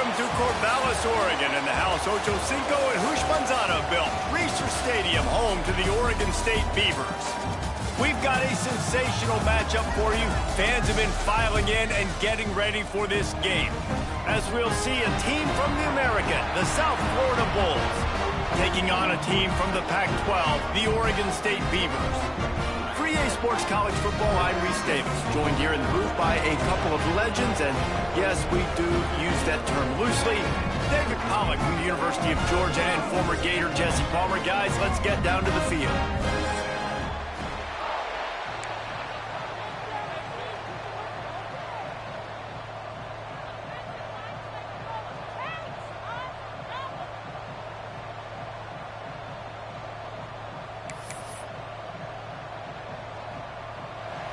Welcome to Corvallis, Oregon, and the House Ocho Cinco and Hoosh Manzana built Reser Stadium, home to the Oregon State Beavers. We've got a sensational matchup for you. Fans have been filing in and getting ready for this game, as we'll see a team from the American, the South Florida Bulls, taking on a team from the Pac-12, the Oregon State Beavers. For EA Sports College Football, I'm Reese Davis, joined here in the booth by a couple of legends, and yes, we do use that term loosely. David Pollack from the University of Georgia and former Gator Jesse Palmer. Guys, let's get down to the field.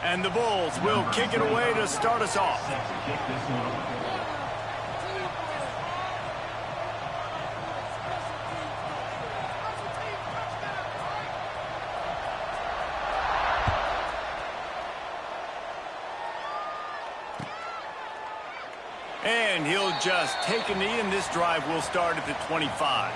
And the Bulls will kick it away to start us off. And he'll just take a knee, and this drive will start at the 25.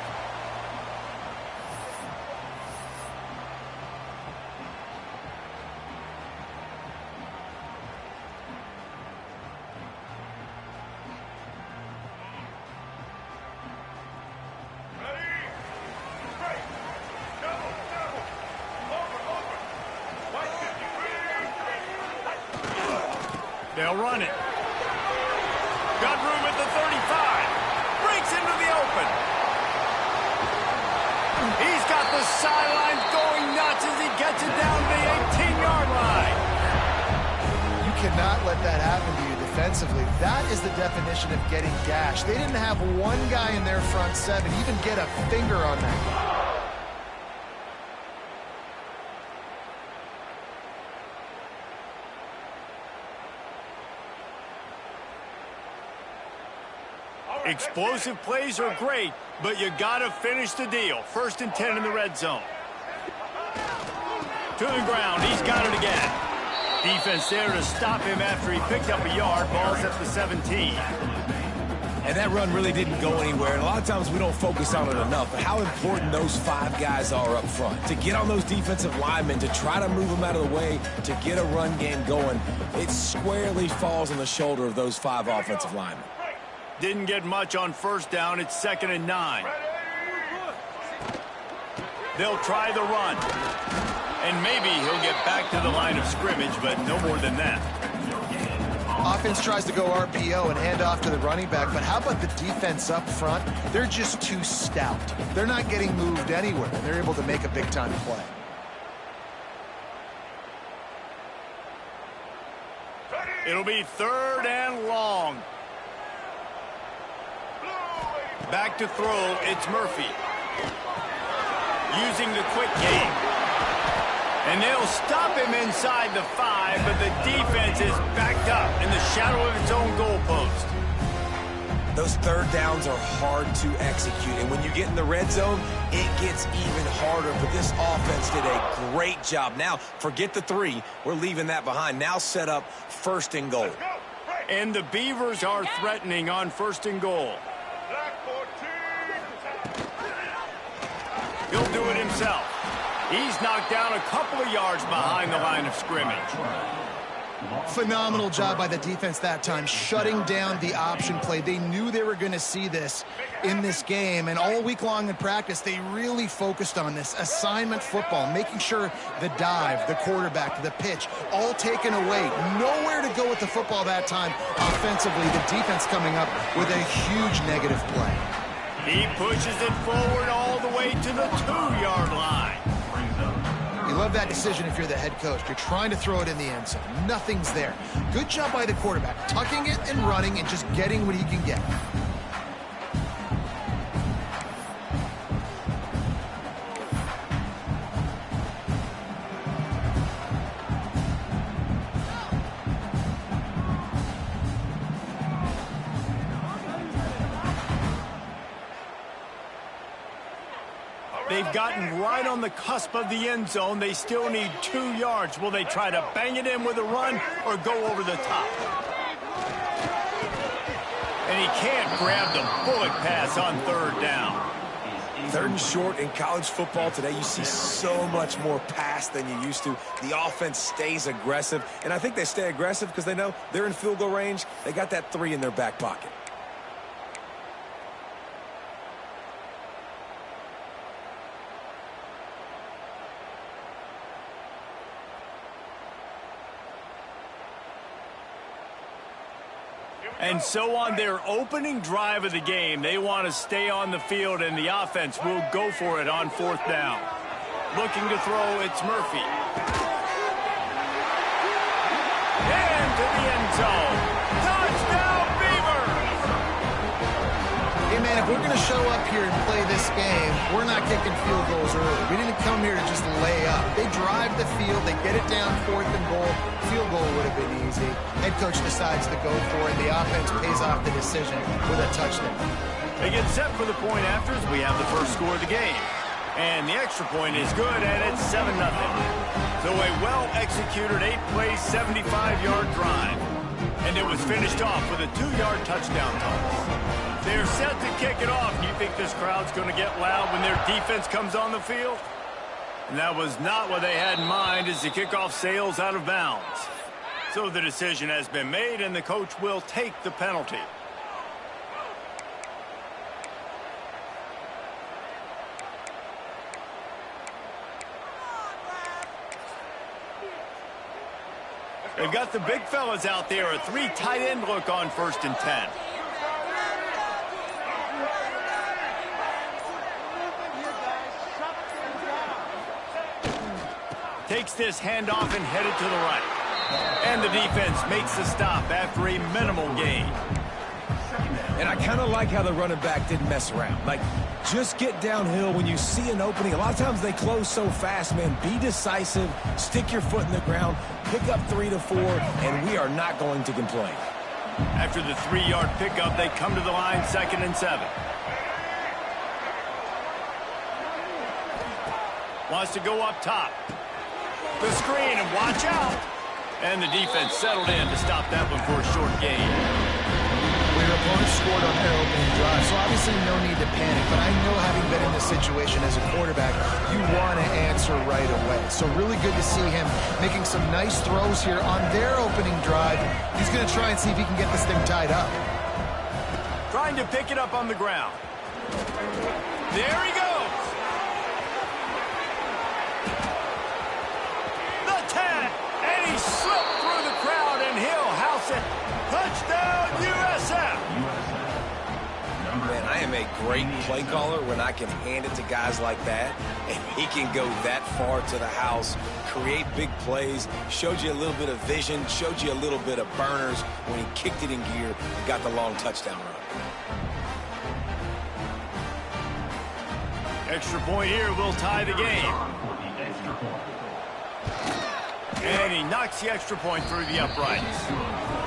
They'll run it. Got room at the 35. Breaks into the open. He's got the sidelines going nuts as he gets it down to the 18-yard line. You cannot let that happen to you defensively. That is the definition of getting gashed. They didn't have one guy in their front seven even get a finger on that. Explosive plays are great, but you gotta finish the deal. 1st and 10 in the red zone. To the ground, he's got it again. Defense there to stop him after he picked up a yard. Ball's at the 17. And that run really didn't go anywhere. And a lot of times we don't focus on it enough. But how important those 5 guys are up front. To get on those defensive linemen, to try to move them out of the way, to get a run game going, it squarely falls on the shoulder of those 5 offensive linemen. Didn't get much on 1st down. It's 2nd and 9. They'll try the run. And maybe he'll get back to the line of scrimmage, but no more than that. Offense tries to go RPO and hand off to the running back, but how about the defense up front? They're just too stout. They're not getting moved anywhere, and they're able to make a big-time play. It'll be 3rd and long. Back to throw, it's Murphy. Using the quick game. And they'll stop him inside the 5, but the defense is backed up in the shadow of its own goalpost. Those 3rd downs are hard to execute, and when you get in the red zone, it gets even harder. But this offense did a great job. Now, forget the 3. We're leaving that behind. Now set up 1st and goal. And the Beavers are threatening on 1st and goal. He'll do it himself. He's knocked down a couple of yards behind the line of scrimmage. Phenomenal job by the defense that time, shutting down the option play. They knew they were going to see this in this game, and all week long in practice, they really focused on this assignment football, making sure the dive, the quarterback, the pitch, all taken away. Nowhere to go with the football that time offensively. The defense coming up with a huge negative play. He pushes it forward all the way to the 2-yard line. You love that decision if you're the head coach. You're trying to throw it in the end zone. Nothing's there. Good job by the quarterback, tucking it and running and just getting what he can get. They've gotten right on the cusp of the end zone. They still need 2 yards. Will they try to bang it in with a run or go over the top? And he can't grab the bullet pass on third down. Third and short in college football today, you see so much more pass than you used to. The offense stays aggressive, and I think they stay aggressive because they know they're in field goal range. They got that 3 in their back pocket. And so on their opening drive of the game, they want to stay on the field, and the offense will go for it on fourth down. Looking to throw, it's Murphy. Into the end zone. Touchdown, Beavers! Hey, man, if we're going to show up here and play this game, we're not kicking field goals early. We didn't come here to just lay up. They drive the field. They get it down, fourth and goal. Field goal would have been easy. Head coach decides to go for it. The offense pays off the decision with a touchdown. They get set for the point after as we have the first score of the game. And the extra point is good, and it's 7-0. So a well-executed 8-play, 75-yard drive. And it was finished off with a 2-yard touchdown toss. They're set to kick it off. Do you think this crowd's going to get loud when their defense comes on the field? And that was not what they had in mind as the kickoff sails out of bounds. So the decision has been made, and the coach will take the penalty. They've got the big fellas out there, a 3 tight end look on 1st and 10. Takes this handoff and headed to the right. And the defense makes the stop after a minimal gain. And I kind of like how the running back didn't mess around. Like, just get downhill when you see an opening. A lot of times they close so fast, man. Be decisive, stick your foot in the ground, pick up 3 to 4, and we are not going to complain. After the 3-yard pickup, they come to the line 2nd and 7. Wants to go up top. The screen, and watch out. And the defense settled in to stop that one for a short gain. Well, your opponent scored on their opening drive, so obviously no need to panic. But I know, having been in this situation as a quarterback, you want to answer right away. So really good to see him making some nice throws here on their opening drive. He's going to try and see if he can get this thing tied up. Trying to pick it up on the ground. There he goes. And he slipped through the crowd, and he'll house it. Touchdown, USF! Man, I am a great play caller when I can hand it to guys like that, and he can go that far to the house, create big plays, showed you a little bit of vision, showed you a little bit of burners when he kicked it in gear and got the long touchdown run. Extra point here will tie the game. And he knocks the extra point through the uprights.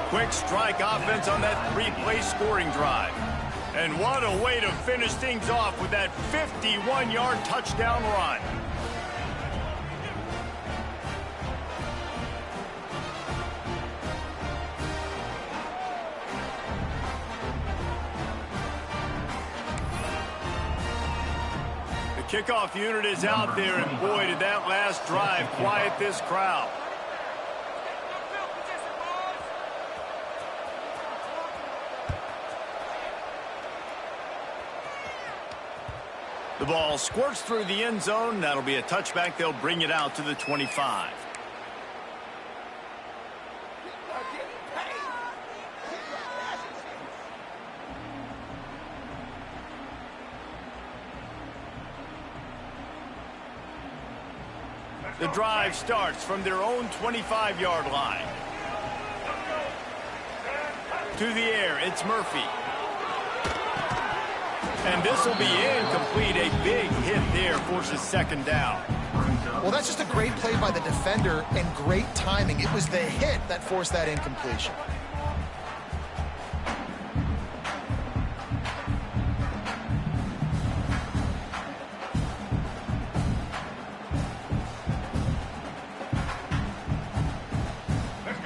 Quick strike offense on that 3-play scoring drive. And what a way to finish things off with that 51-yard touchdown run. The kickoff unit is out there, and boy, did that last drive quiet this crowd. The ball squirts through the end zone. That'll be a touchback. They'll bring it out to the 25. The drive starts from their own 25-yard line. To the air, it's Murphy. And this will be incomplete. A big hit there forces 2nd down. Well, that's just a great play by the defender and great timing. It was the hit that forced that incompletion.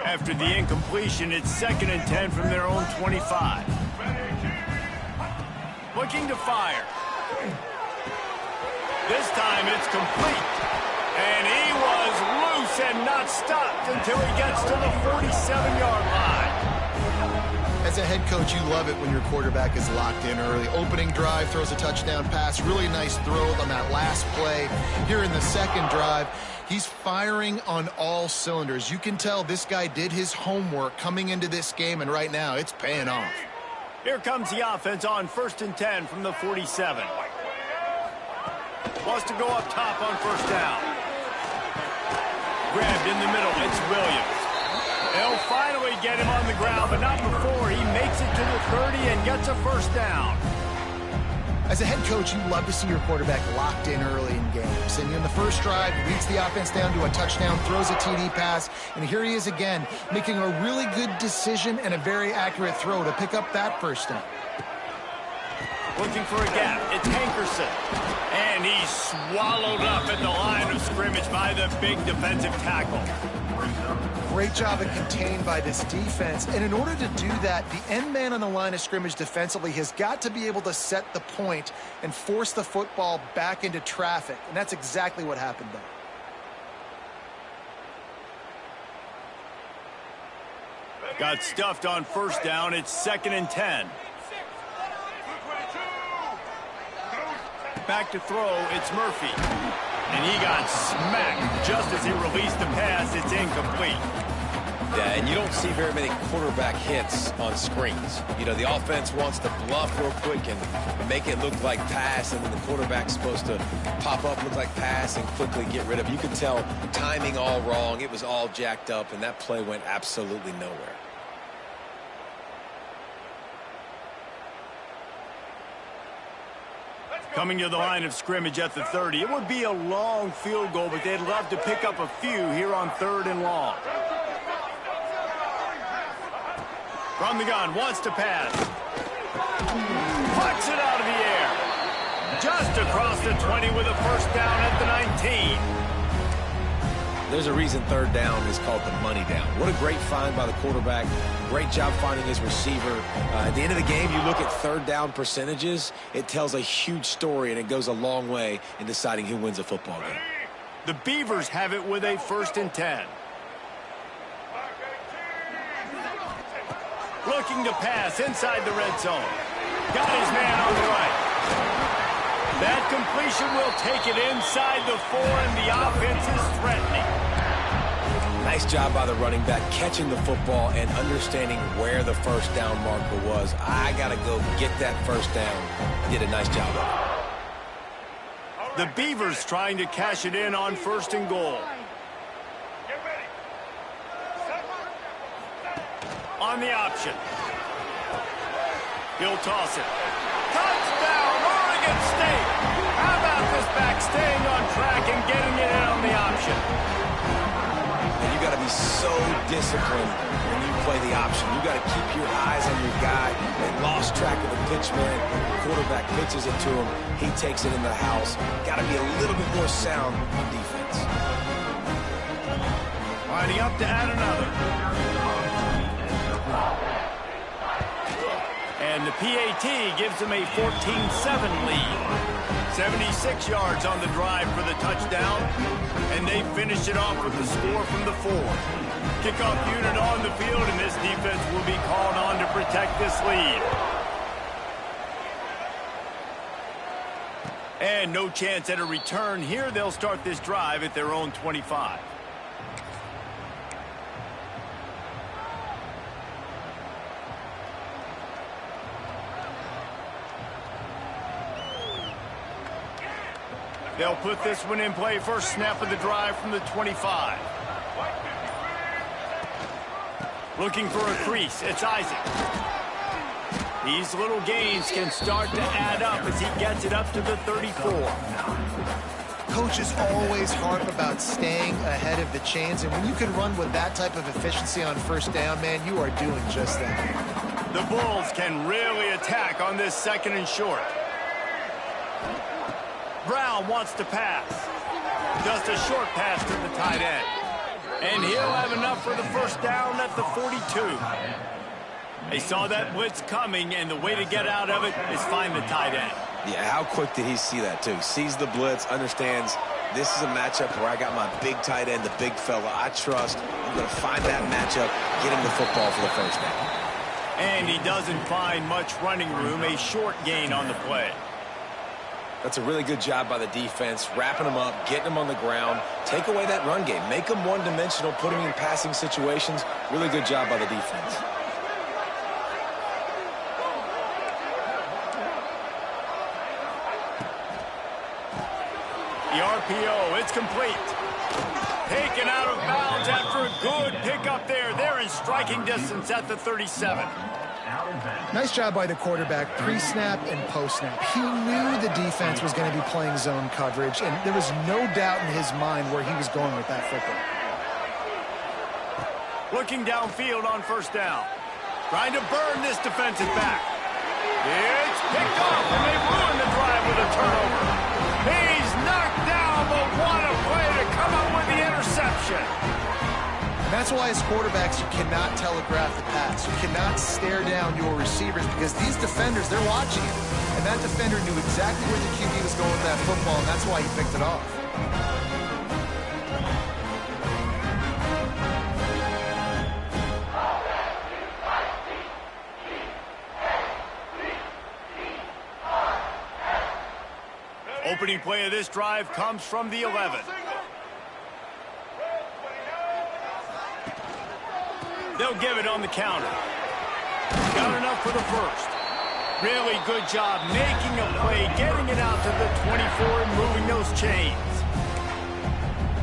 After the incompletion, it's 2nd and 10 from their own 25. Looking to fire. This time it's complete. And he was loose and not stopped until he gets to the 47-yard line. As a head coach, you love it when your quarterback is locked in early. Opening drive, throws a touchdown pass. Really nice throw on that last play. Here in the second drive, he's firing on all cylinders. You can tell this guy did his homework coming into this game, and right now it's paying off. Here comes the offense on 1st and 10 from the 47. Wants to go up top on first down. Grabbed in the middle, it's Williams. They'll finally get him on the ground, but not before he makes it to the 30 and gets a first down. As a head coach, you love to see your quarterback locked in early in games. And in the first drive, leads the offense down to a touchdown, throws a TD pass, and here he is again, making a really good decision and a very accurate throw to pick up that first down. Looking for a gap, it's Hankerson. And he's swallowed up at the line of scrimmage by the big defensive tackle. Great job of contained by this defense. And in order to do that, the end man on the line of scrimmage defensively has got to be able to set the point and force the football back into traffic. And that's exactly what happened there. Got stuffed on first down. It's 2nd and 10. Back to throw, it's Murphy. And he got smacked just as he released the pass. It's incomplete. Yeah, and you don't see very many quarterback hits on screens. You know, the offense wants to bluff real quick and make it look like pass, and then the quarterback's supposed to pop up, look like pass, and quickly get rid of it. You could tell timing all wrong. It was all jacked up, and that play went absolutely nowhere. Coming to the line of scrimmage at the 30. It would be a long field goal, but they'd love to pick up a few here on 3rd and long. From the gun, wants to pass. Flicks it out of the air. Just across the 20 with a first down at the 19. There's a reason 3rd down is called the money down. What a great find by the quarterback. Great job finding his receiver. At the end of the game, you look at 3rd down percentages. It tells a huge story, and it goes a long way in deciding who wins a football game. The Beavers have it with a 1st and 10. Looking to pass inside the red zone. Got his man on the right. That completion will take it inside the 4, and the offense is threatening. Nice job by the running back catching the football and understanding where the first down marker was. I got to go get that first down. Did a nice job of it. The Beavers trying to cash it in on 1st and goal. On the option. He'll toss it. Touchdown, Oregon State! How about this back staying on track and getting it in on the option? And you got to be so disciplined when you play the option. You got to keep your eyes on your guy. They lost track of the pitch, man. The quarterback pitches it to him. He takes it in the house. Got to be a little bit more sound on defense. Lining up to add another. And the PAT gives them a 14-7 lead. 76 yards on the drive for the touchdown. And they finish it off with the score from the 4. Kickoff unit on the field, and this defense will be called on to protect this lead. And no chance at a return here. They'll start this drive at their own 25. They'll put this one in play. First snap of the drive from the 25. Looking for a crease. It's Isaac. These little gains can start to add up as he gets it up to the 34. Coaches always harp about staying ahead of the chains, and when you can run with that type of efficiency on first down, man, you are doing just that. The Bulls can really attack on this 2nd and short. Brown wants to pass. Just a short pass to the tight end. And he'll have enough for the first down at the 42. They saw that blitz coming, and the way to get out of it is find the tight end. Yeah, how quick did he see that, too? Sees the blitz, understands this is a matchup where I got my big tight end, the big fella I trust. I'm going to find that matchup, get him the football for the first down. And he doesn't find much running room, a short gain on the play. That's a really good job by the defense, wrapping them up, getting them on the ground, take away that run game, make them one-dimensional, put them in passing situations. Really good job by the defense. The RPO, it's complete. Taken out of bounds after a good pickup there. They're in striking distance at the 37. Nice job by the quarterback, pre-snap and post-snap. He knew the defense was going to be playing zone coverage, and there was no doubt in his mind where he was going with that football. Looking downfield on first down. Trying to burn this defensive back. It's picked off, and they ruin the drive with a turnover. He's knocked down, but what a play to come up with the interception. And that's why as quarterbacks, you cannot telegraph the pass. You cannot stare down your receivers because these defenders, they're watching it. And that defender knew exactly where the QB was going with that football, and that's why he picked it off. Opening play of this drive comes from the 11. They'll give it on the counter. Got enough for the first. Really good job making a play, getting it out to the 24 and moving those chains.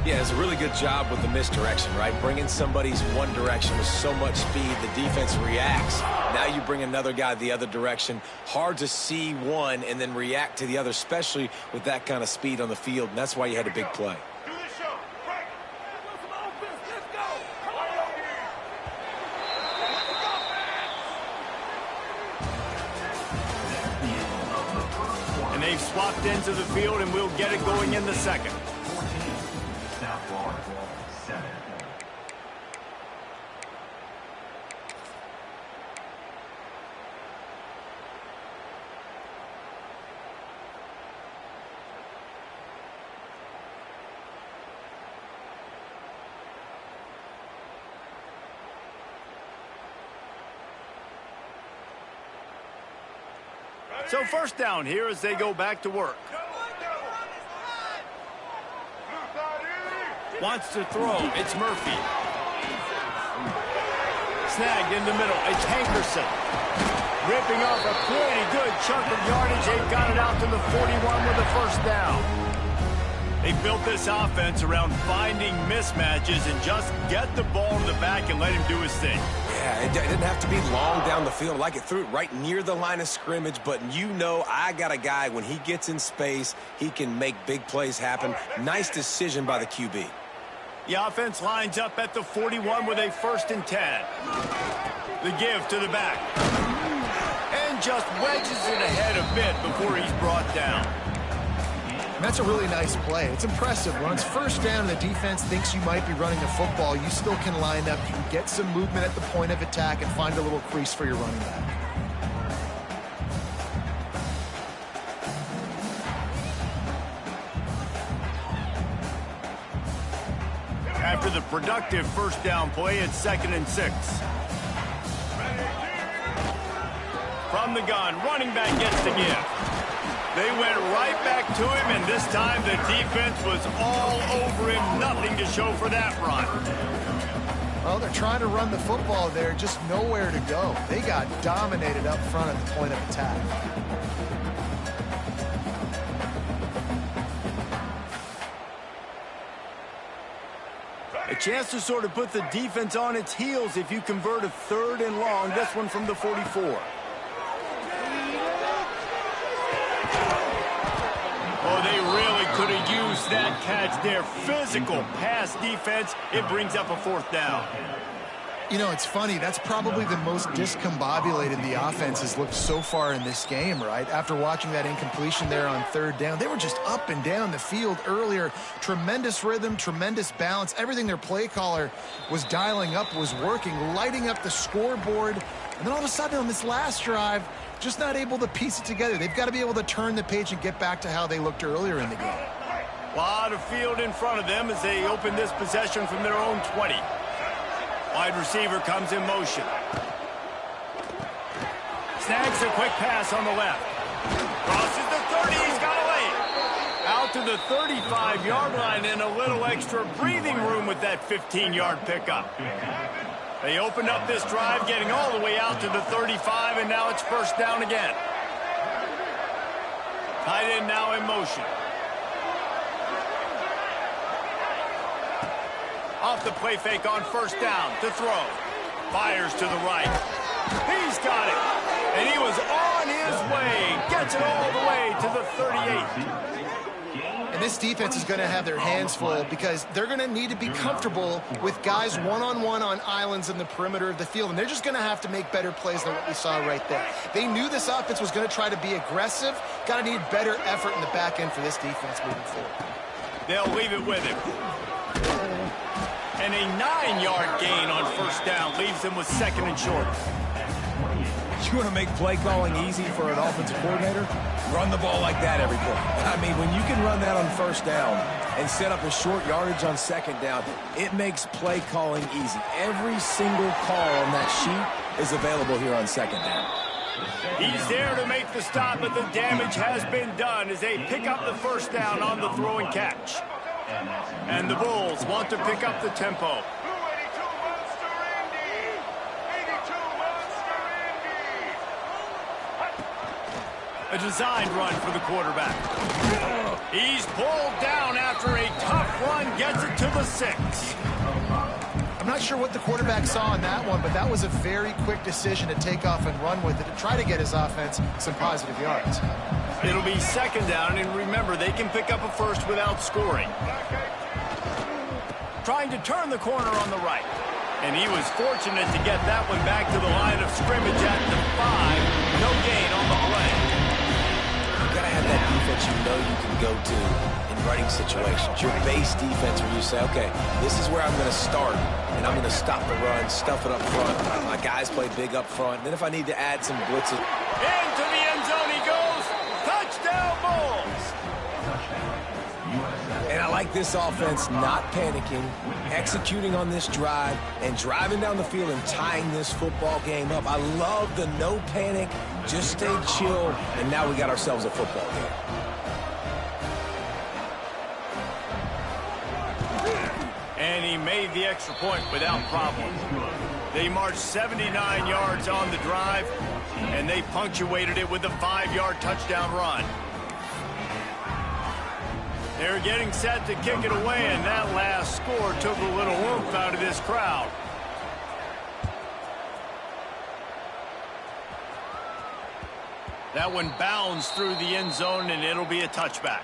Yeah, it's a really good job with the misdirection, right? Bringing somebody's one direction with so much speed, the defense reacts. Now you bring another guy the other direction. Hard to see one and then react to the other, especially with that kind of speed on the field, and that's why you had a big play. And they've swapped into the field, and we'll get it going in the second. So first down here as they go back to work. Wants to throw. It's Murphy. Snagged in the middle. It's Hankerson. Ripping off a pretty good chunk of yardage. They've got it out to the 41 with a first down. They built this offense around finding mismatches and just get the ball in the back and let him do his thing. Yeah, it didn't have to be long down the field. Like it threw it right near the line of scrimmage, but you know I got a guy, when he gets in space, he can make big plays happen. Nice decision by the QB. The offense lines up at the 41 with a 1st and 10. The give to the back. And just wedges it ahead a bit before he's brought down. And that's a really nice play. It's impressive. When it's first down and the defense thinks you might be running the football, you still can line up. You can get some movement at the point of attack and find a little crease for your running back. After the productive first down play, it's 2nd and 6. From the gun, running back gets the give. They went right back to him, and this time the defense was all over him. Nothing to show for that run. Well, they're trying to run the football there, just nowhere to go. They got dominated up front at the point of attack. A chance to sort of put the defense on its heels if you convert a 3rd and long. This one from the 44. Oh, they really could have used that catch there. Physical pass defense. It brings up a 4th down. You know, it's funny. That's probably the most discombobulated the offense has looked so far in this game, right? After watching that incompletion there on third down, they were just up and down the field earlier. Tremendous rhythm, tremendous balance. Everything their play caller was dialing up was working, lighting up the scoreboard. And then all of a sudden on this last drive, just not able to piece it together. They've got to be able to turn the page and get back to how they looked earlier in the game. A lot of field in front of them as they open this possession from their own 20. Wide receiver comes in motion. Snags a quick pass on the left. Crosses the 30. He's got away. Out to the 35-yard line and a little extra breathing room with that 15-yard pickup. They opened up this drive, getting all the way out to the 35, and now it's first down again. Tight end now in motion. Off the play fake on first down to throw. Fires to the right. He's got it. And he was on his way. Gets it all the way to the 38. And this defense is going to have their hands full because they're going to need to be comfortable with guys one-on-one on islands in the perimeter of the field. And they're just going to have to make better plays than what we saw right there. They knew this offense was going to try to be aggressive. Got to need better effort in the back end for this defense moving forward. They'll leave it with him. And a 9-yard gain on first down leaves them with second and short. You want to make play calling easy for an offensive coordinator? Run the ball like that every play. I mean, when you can run that on first down and set up a short yardage on second down, it makes play calling easy. Every single call on that sheet is available here on second down. He's there to make the stop, but the damage has been done as they pick up the first down on the throw and catch. And the Bulls want to pick up the tempo. A designed run for the quarterback. He's pulled down after a tough run, gets it to the 6. I'm not sure what the quarterback saw in that one, but that was a very quick decision to take off and run with it to try to get his offense some positive yards. It'll be second down, and remember, they can pick up a first without scoring. Trying to turn the corner on the right. And he was fortunate to get that one back to the line of scrimmage at the 5. No gain on the play. You've got to have that defense you know you can go to in running situations. Your base defense where you say, okay, this is where I'm going to start, and I'm going to stop the run, stuff it up front. My guys play big up front. Then if I need to add some blitzes. Into the end zone he goes. Touchdown, Bulls. And I like this offense not panicking, executing on this drive, and driving down the field and tying this football game up. I love the no panic, just stay chill, and now we got ourselves a football game. And he made the extra point without problem. They marched 79 yards on the drive, and they punctuated it with a 5-yard touchdown run. They're getting set to kick it away, and that last score took a little oomph out of this crowd. That one bounds through the end zone, and it'll be a touchback.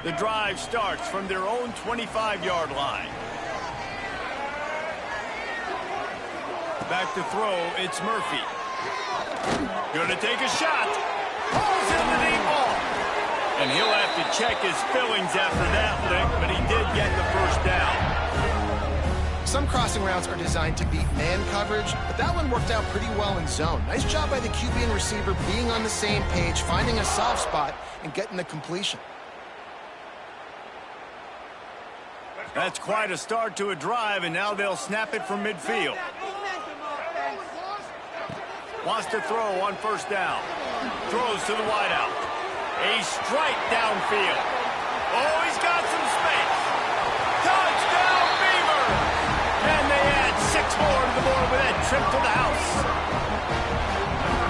The drive starts from their own 25-yard line. Back to throw, it's Murphy. Gonna take a shot. Pulls in the deep ball. And he'll have to check his fillings after that lick, but he did get the first down. Some crossing routes are designed to beat man coverage, but that one worked out pretty well in zone. Nice job by the QB and receiver being on the same page, finding a soft spot, and getting the completion. That's quite a start to a drive, and now they'll snap it from midfield. Wants to throw on first down. Throws to the wideout. A strike downfield. Oh, he's got some space. Touchdown, Beaver! And they add 6 more to the board with that trip to the house.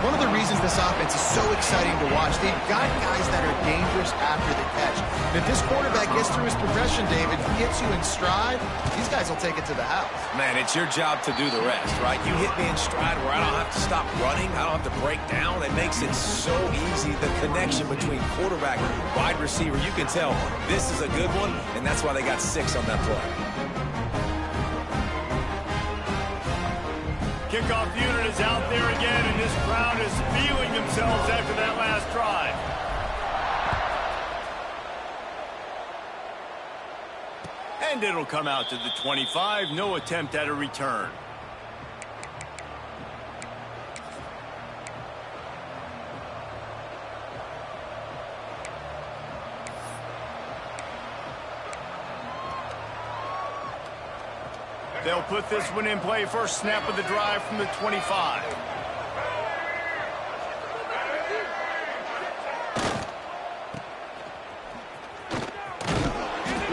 One of the reasons this offense defense is so exciting to watch. They've got guys that are dangerous after the catch. And if this quarterback gets through his progression, David, he gets you in stride, these guys will take it to the house. Man, it's your job to do the rest, right? You hit me in stride where I don't have to stop running. I don't have to break down. It makes it so easy. The connection between quarterback and wide receiver, you can tell this is a good one, and that's why they got 6 on that play. Kickoff unit is out there again, and this crowd is feeling themselves after that last drive. And it'll come out to the 25. No attempt at a return. They'll put this one in play. First snap of the drive from the 25.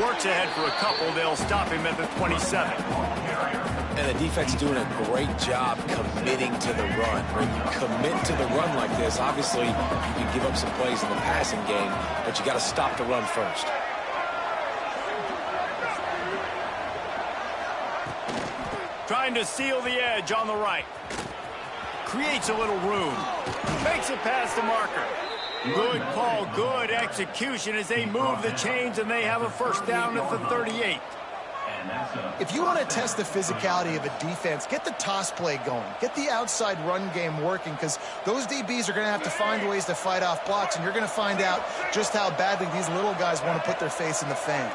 Works ahead for a couple. They'll stop him at the 27. And the defense doing a great job committing to the run. When you commit to the run like this, obviously you can give up some plays in the passing game, but you got to stop the run first. Trying to seal the edge on the right. Creates a little room. Makes it past the marker. Good call, good execution as they move the chains, and they have a first down at the 38. If you want to test the physicality of a defense, get the toss play going. Get the outside run game working, because those DBs are going to have to find ways to fight off blocks, and you're going to find out just how badly these little guys want to put their face in the fan.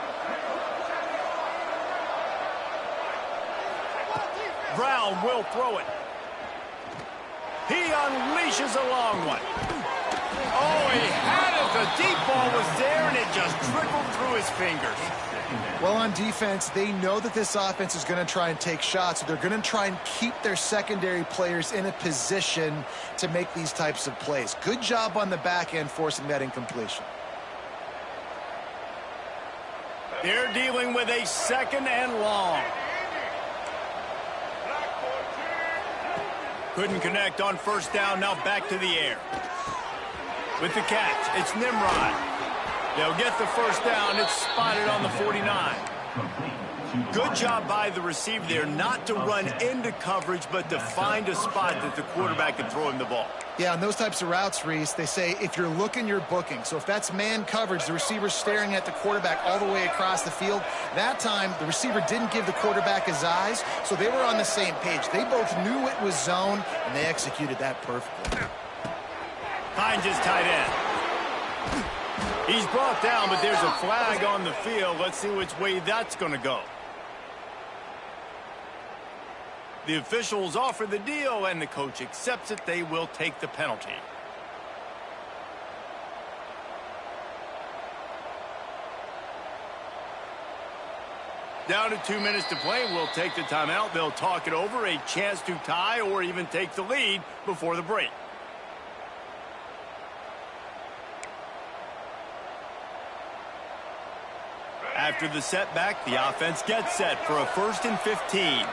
Brown will throw it. He unleashes a long one. Oh, he had it. The deep ball was there, and it just trickled through his fingers. Well, on defense, they know that this offense is going to try and take shots. So they're going to try and keep their secondary players in a position to make these types of plays. Good job on the back end forcing that incompletion. They're dealing with a second and long. Couldn't connect on first down. Now back to the air. With the catch, it's Nimrod. They'll get the first down. It's spotted on the 49. Good job by the receiver there not to run into coverage, but to find a spot that the quarterback can throw him the ball. Yeah, on those types of routes, Reese, they say if you're looking, you're booking. So if that's man coverage, the receiver's staring at the quarterback all the way across the field. That time, the receiver didn't give the quarterback his eyes, so they were on the same page. They both knew it was zone, and they executed that perfectly. Finds his tight end. He's brought down, but there's a flag on the field. Let's see which way that's going to go. The officials offer the deal, and the coach accepts it. They will take the penalty. Down to 2 minutes to play. We'll take the timeout. They'll talk it over. A chance to tie or even take the lead before the break. After the setback, the offense gets set for a 1st and 15.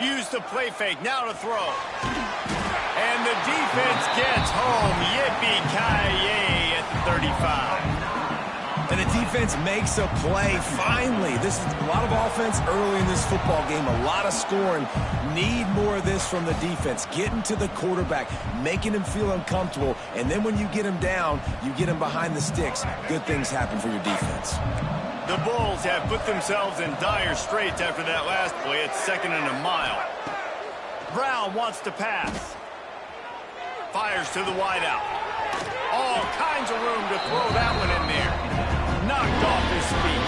Use the play fake, now to throw. And the defense gets home. Yippee-ki-yay at the 35. And the defense makes a play, finally. This is a lot of offense early in this football game, a lot of scoring. Need more of this from the defense. Getting to the quarterback, making him feel uncomfortable, and then when you get him down, you get him behind the sticks. Good things happen for your defense. The Bulls have put themselves in dire straits after that last play. It's 2nd and a mile. Brown wants to pass. Fires to the wideout. All kinds of room to throw that one in there. Knocked off his feet.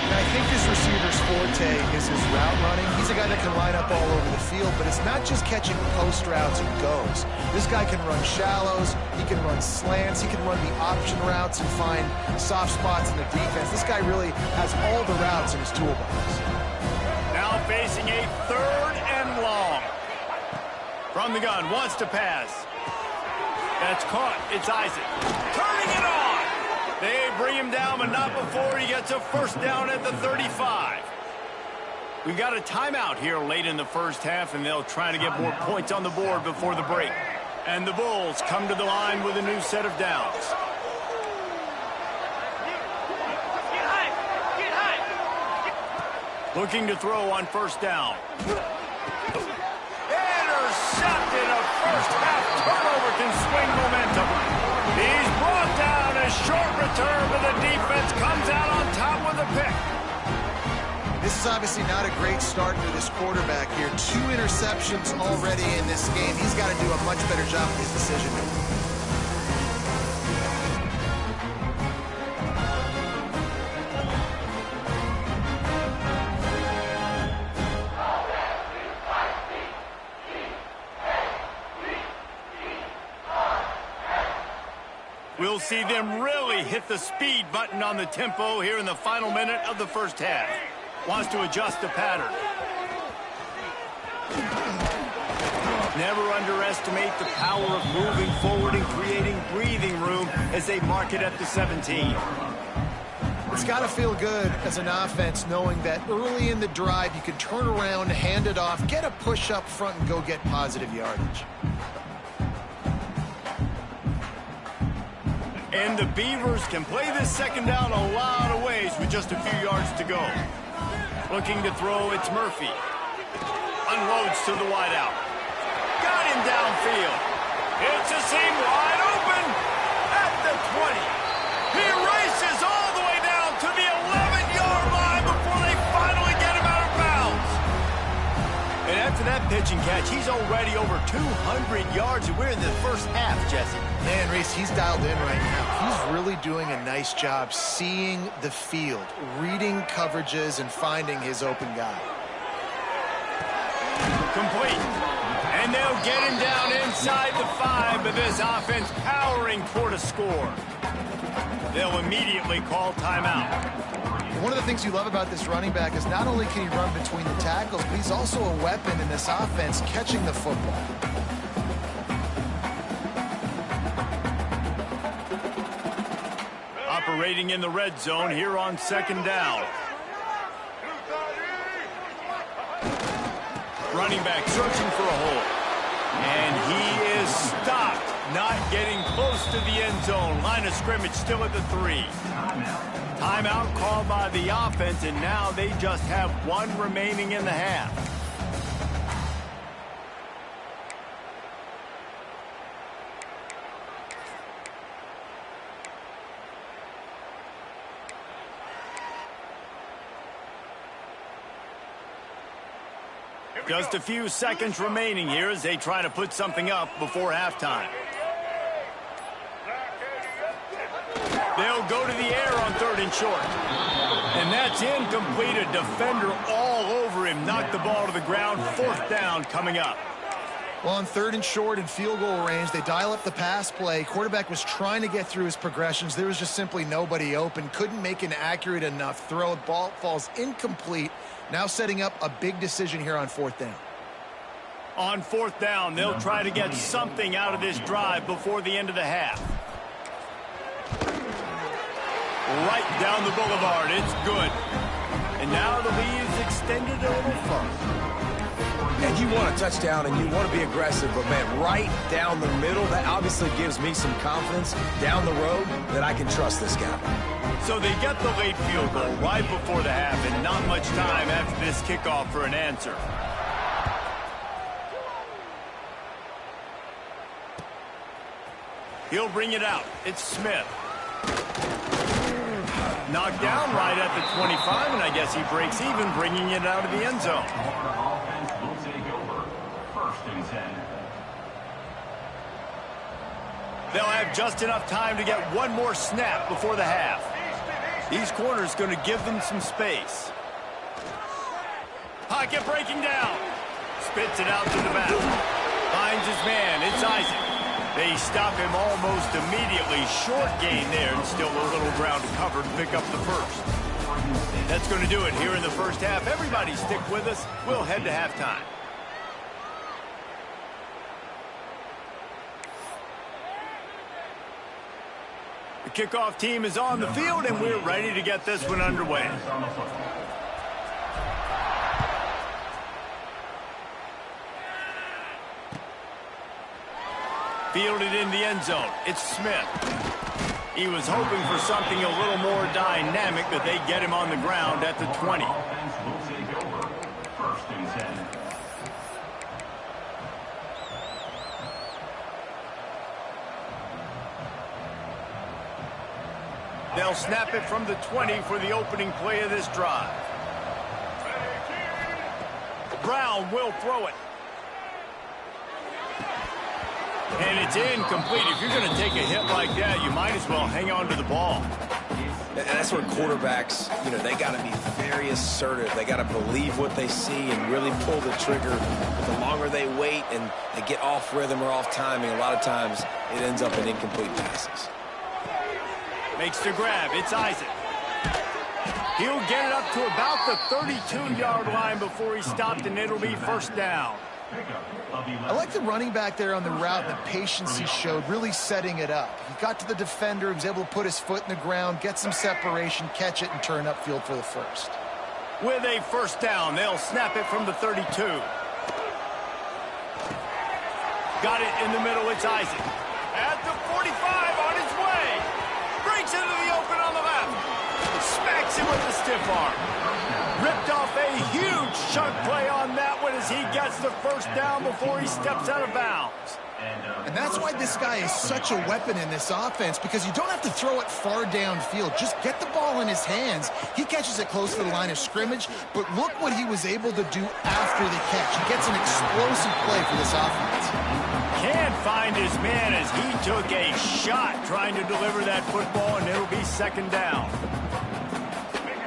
And I think this receiver's forte is his route running. He's a guy that can line up all over the field, but it's not just catching post routes and goes. This guy can run shallows, he can run slants, he can run the option routes and find soft spots in the defense. This guy really has all the routes in his toolbox. Now facing a 3rd and long. From the gun, wants to pass. That's caught. It's Isaac. Turning it on. They bring him down, but not before he gets a first down at the 35. We've got a timeout here late in the first half, and they'll try to get more points on the board before the break. And the Bulls come to the line with a new set of downs. Looking to throw on first down. Intercepted. A first half turnover can swing momentum. He's brought down. A short return, but the defense comes out on top with a pick. This is obviously not a great start for this quarterback here. 2 interceptions already in this game. He's got to do a much better job with his decision-making. We'll see them really hit the speed button on the tempo here in the final minute of the first half. Wants to adjust the pattern. Never underestimate the power of moving forward and creating breathing room as they mark it at the 17. It's got to feel good as an offense knowing that early in the drive you can turn around, hand it off, get a push up front, and go get positive yardage. And the Beavers can play this second down a lot of ways with just a few yards to go. Looking to throw, it's Murphy. Unloads to the wideout. Got him downfield. It's a seam wide open at the 20. He races all the way down to the 11-yard line before they finally get him out of bounds. And after that pitch and catch, he's already over 200 yards, and we're in the first half, Jesse. Man, Reese, he's dialed in right now. He's really doing a nice job seeing the field, reading coverages, and finding his open guy. Complete. And they'll get him down inside the 5, but this offense powering toward a score. They'll immediately call timeout. One of the things you love about this running back is not only can he run between the tackles, but he's also a weapon in this offense catching the football. Operating in the red zone here on second down. Running back searching for a hole. And he is stopped, not getting close to the end zone. Line of scrimmage still at the 3. Timeout called by the offense, and now they just have 1 remaining in the half. Just a few seconds remaining here as they try to put something up before halftime. They'll go to the air on 3rd and short. And that's incomplete. A defender all over him. Knocked the ball to the ground. 4th down coming up. Well, on 3rd and short and field goal range, they dial up the pass play. Quarterback was trying to get through his progressions. There was just simply nobody open. Couldn't make an accurate enough throw. Ball falls incomplete. Now setting up a big decision here on 4th down. On 4th down, they'll try to get something out of this drive before the end of the half. Right down the boulevard. It's good. And now the lead is extended a little further. And you want a touchdown and you want to be aggressive, but man, right down the middle, that obviously gives me some confidence down the road that I can trust this guy. So they get the late field goal right before the half, and not much time after this kickoff for an answer. He'll bring it out. It's Smith. Knocked down right at the 25, and I guess he breaks even, bringing it out of the end zone. They'll have just enough time to get one more snap before the half. These corners going to give them some space. Pocket breaking down. Spits it out to the back. Finds his man. It's Isaac. They stop him almost immediately. Short gain there, and still a little ground covered to pick up the first. That's going to do it here in the first half. Everybody stick with us. We'll head to halftime. The kickoff team is on the field, and we're ready to get this one underway. Fielded in the end zone. It's Smith. He was hoping for something a little more dynamic, but they get him on the ground at the 20. They'll snap it from the 20 for the opening play of this drive. Brown will throw it. And it's incomplete. If you're going to take a hit like that, you might as well hang on to the ball. And that's where quarterbacks, they got to be very assertive. They got to believe what they see and really pull the trigger. The longer they wait and they get off rhythm or off timing, a lot of times it ends up in incomplete passes. Makes the grab. It's Isaac. He'll get it up to about the 32-yard line before he stopped, and it'll be first down. I like the running back there on the route, the patience he showed, really setting it up. He got to the defender, he was able to put his foot in the ground, get some separation, catch it, and turn upfield for the first. With a first down, they'll snap it from the 32. Got it in the middle, it's Isaac. At the 45, on his way. Breaks into the open on the left. Smacks him with the stiff arm. Ripped off a huge chunk play on that one as he gets the first down before he steps out of bounds. And that's why this guy is such a weapon in this offense, because you don't have to throw it far downfield. Just get the ball in his hands. He catches it close to the line of scrimmage, but look what he was able to do after the catch. He gets an explosive play for this offense. Can't find his man as he took a shot trying to deliver that football, and it'll be second down.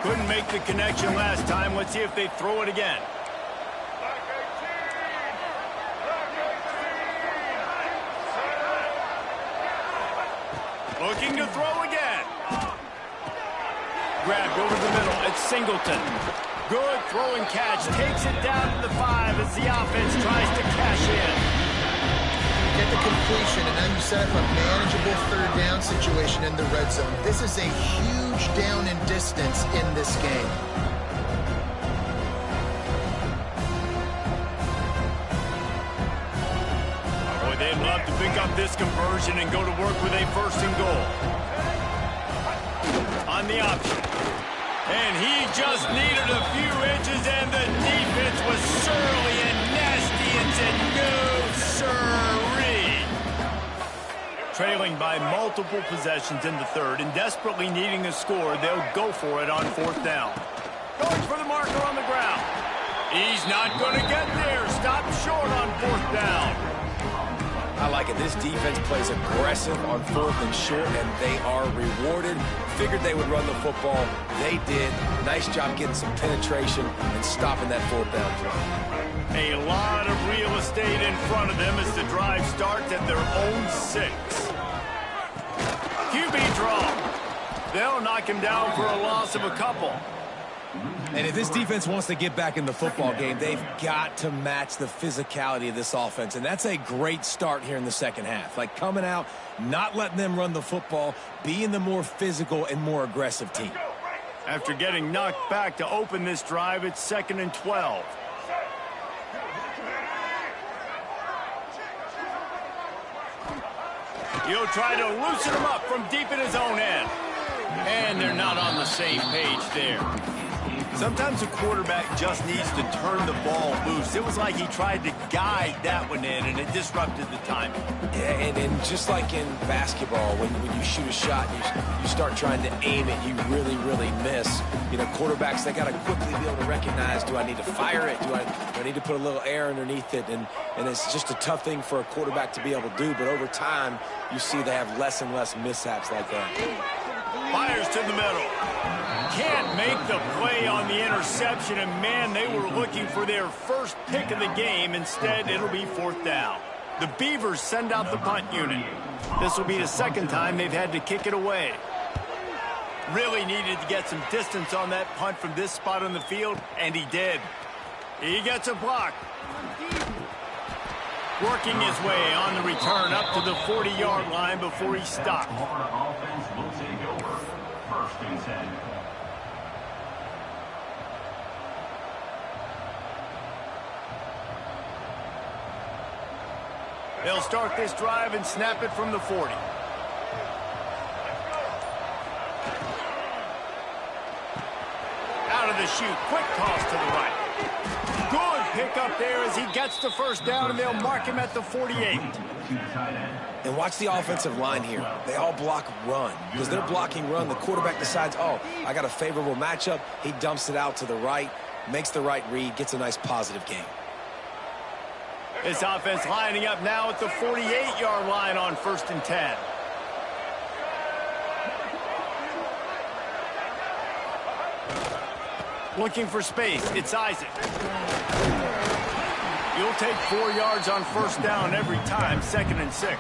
Couldn't make the connection last time. Let's see if they throw it again. Looking to throw again. Grabbed over the middle. It's Singleton. Good throwing catch. Takes it down to the 5 as the offense tries to cash in. Get the completion, and now you set up a manageable third down situation in the red zone. This is a huge down in distance in this game. Boy, they'd love to pick up this conversion and go to work with a first and goal. On the option. And he just needed a few inches, and the defense was surly and nasty and said, no, sirree. Trailing by multiple possessions in the third and desperately needing a score, they'll go for it on fourth down. Going for the marker on the ground. He's not going to get there. Stop short on fourth down. I like it. This defense plays aggressive on fourth and short, and they are rewarded. Figured they would run the football. They did. Nice job getting some penetration and stopping that fourth down play. A lot of real estate in front of them as the drive starts at their own 6. QB draw. They'll knock him down for a loss of a couple. And if this defense wants to get back in the football game, they've got to match the physicality of this offense. And that's a great start here in the second half. Like coming out, not letting them run the football, being the more physical and more aggressive team. After getting knocked back to open this drive, it's 2nd and 12. He'll try to loosen him up from deep in his own end. And they're not on the same page there. Sometimes a quarterback just needs to turn the ball loose. It was like he tried to guide that one in, and it disrupted the timing. Yeah, and just like in basketball, when you shoot a shot, you start trying to aim it, you really, really miss. Quarterbacks, they got to quickly be able to recognize, do I need to fire it? Do I need to put a little air underneath it? And it's just a tough thing for a quarterback to be able to do, but over time, you see they have less and less mishaps like that. Fires to the middle. Can't make the play on the interception, and man, they were looking for their first pick of the game. Instead, it'll be fourth down. The Beavers send out the punt unit. This will be the second time they've had to kick it away. Really needed to get some distance on that punt from this spot on the field, and he did. He gets a block. Working his way on the return up to the 40-yard line before he stopped. First and 10. They'll start this drive and snap it from the 40. Out of the chute, quick toss to the right. Good pick up there as he gets the first down, and they'll mark him at the 48. And watch the offensive line here. They all block run. Because they're blocking run, the quarterback decides, oh, I got a favorable matchup. He dumps it out to the right, makes the right read, gets a nice positive gain. This offense lining up now at the 48-yard line on 1st and 10. Looking for space. It's Isaac. You'll take 4 yards on 1st down every time, 2nd and 6.